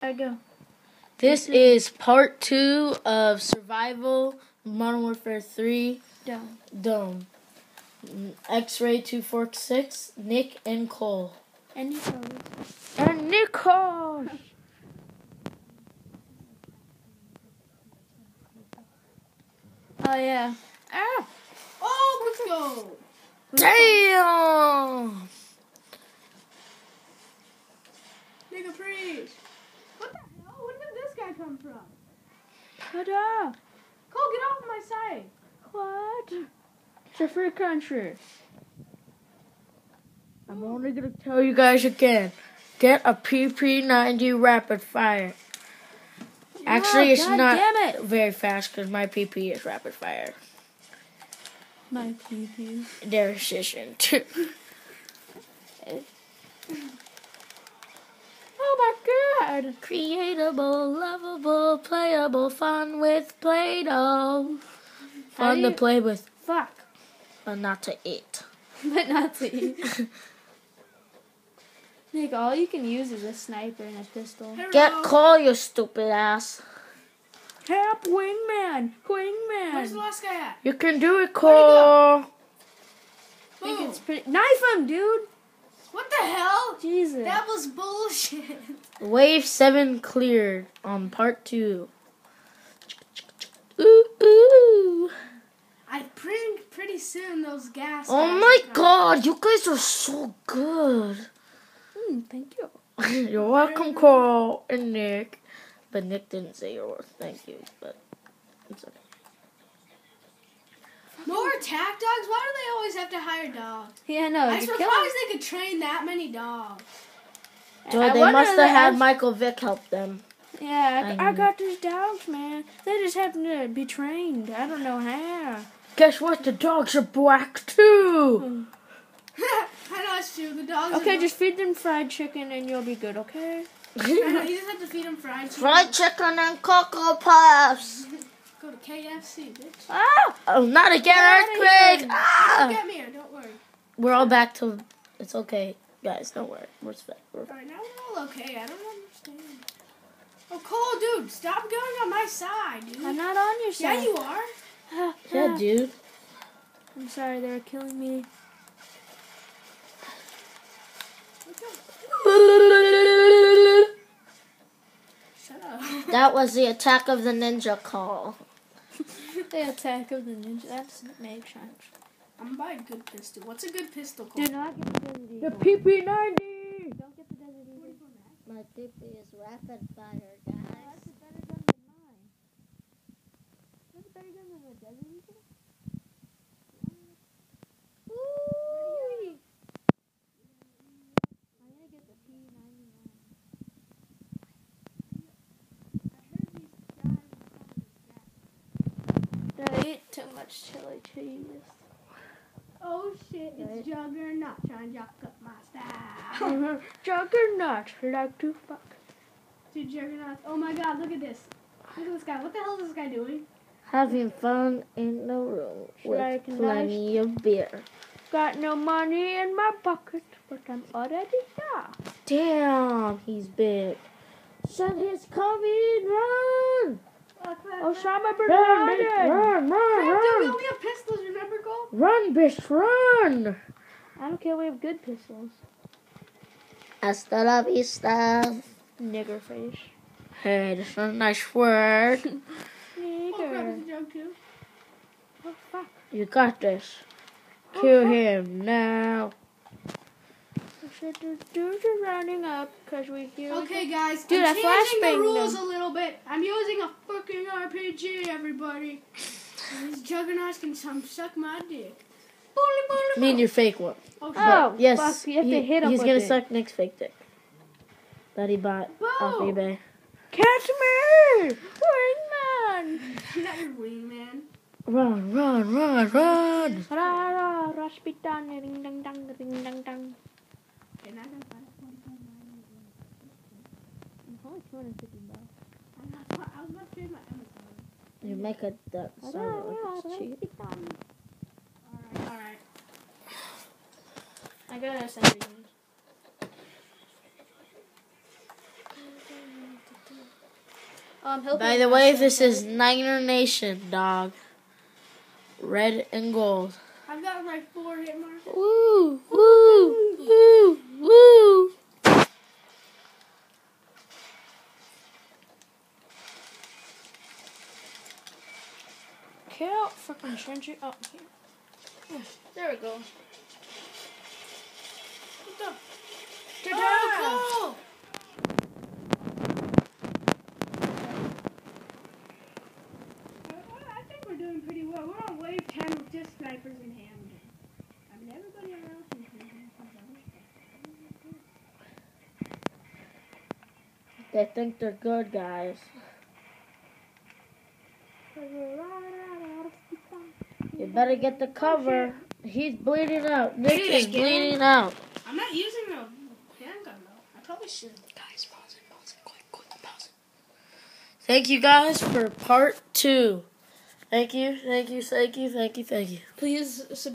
I go. This is part 2 of Survival Modern Warfare 3 Dome. X-Ray 246, Nick and Cole. And Nicole. Oh yeah. Ah! Oh, let's go. Damn! Nigga, preach. What the hell? Where did this guy come from? Shut up. Cole, get off my side. What? It's a free country. I'm only gonna tell you guys again. Get a PP90 rapid fire. Actually, it's God not damn it. very fast because my PP is rapid fire. My PP. There's isn't. Oh my God. Creatable, lovable, playable, fun with Play-Doh. Fun to play with, Fuck. but not to eat. But not to eat. Nick, all you can use is a sniper and a pistol. Get Cole, you stupid ass. Help, wingman. Wingman. Where's the last guy at? You can do it, Cole. I think it's pretty. Knife him, dude. What the hell? Jesus. That was bullshit. Wave 7 cleared on part 2. Ooh, ooh. I think pretty soon those gas. Oh guys my are coming. God, you guys are so good. Thank you. You're welcome, Cole and Nick. But Nick didn't say your word. Thank you, but it's okay. More attack dogs? Why do they always have to hire dogs? Yeah, no. I'm surprised they could train that many dogs. So they must have had Michael Vick help them. Yeah, I got these dogs, man. They just happen to be trained. I don't know how. Guess what? The dogs are black too. I know it's true. The dogs. Okay, just feed them fried chicken and you'll be good, okay? I know, you just have to feed them fried chicken. Fried chicken and Cocoa Puffs. Go to KFC, bitch. Ah! Oh, not again, earthquake! Don't Ah! get me here. Don't worry. We're all back to. It's okay, guys. Don't worry. We're Alright, now we're all okay. I don't understand. Oh, Cole, dude, stop going on my side, dude. I'm not on your side. Yeah, you are. Yeah, dude. I'm sorry, they were killing me. Shut up. That was the attack of the ninja call. The attack of the ninja. That doesn't make sense. I'm gonna buy a good pistol. What's a good pistol, Cole? Do not get the Desert Eagle. The PP90. Don't get the Desert Eagle. My PP is rapid fire, guys. That's a better gun than mine. That's a better gun than the Desert Eagle? Ooh! I'm gonna get the P99. I ate too much chili cheese. Oh shit, it's Juggernaut trying to jack up my style. Juggernaut, like to fuck. Dude, Juggernaut. Oh my God, look at this. Look at this guy. What the hell is this guy doing? Having fun in the room with plenty of beer. Got no money in my pocket, but I'm already there. Damn, he's big. Send his coming, run! Osama bin Run, Laden. run, Dude, we run! only have pistols, remember, Cole? Run, bitch, run! I don't care, we have good pistols. Hasta la vista. Nigger face. Hey, that's a nice word. Oh crap, Nigger. it's a joke too. Oh, fuck. You got this. Kill him now. The dudes are rounding up because we hear. Okay, guys, Dude, I'm I changing the flashbanged rules them. a little bit. I'm using a fucking RPG, everybody. And these juggernauts can suck my dick. I mean your fake one. Oh, shit. Oh, Yes, fuck, you have to hit him he's with gonna it. suck Nick's fake dick that he bought off Boom. eBay. Catch me! Wingman! Not your wingman. Run, run, run, run! Ra ra, raspitan, ring dang dang, ring dang dang. Okay, now I'm gonna find Only $250. I was about to trade my Amazon. You make a duck sound like it's cheap. Alright. I gotta send you. By the way, this is Niner Nation, dog. Red and gold. I've got like 4 hit markers. Woo, woo, woo, woo. Kill fucking sentry up here. There we go. Oh, I think we're doing pretty well. We're on wave 10 with just snipers in hand. I mean, everybody else is doing They think they're good, guys. You better get the cover. He's bleeding out. Nick is bleeding out. I'm not using a handgun though. I probably should. guys, pause it, quick, pause it. Thank you guys for part 2. Thank you. Please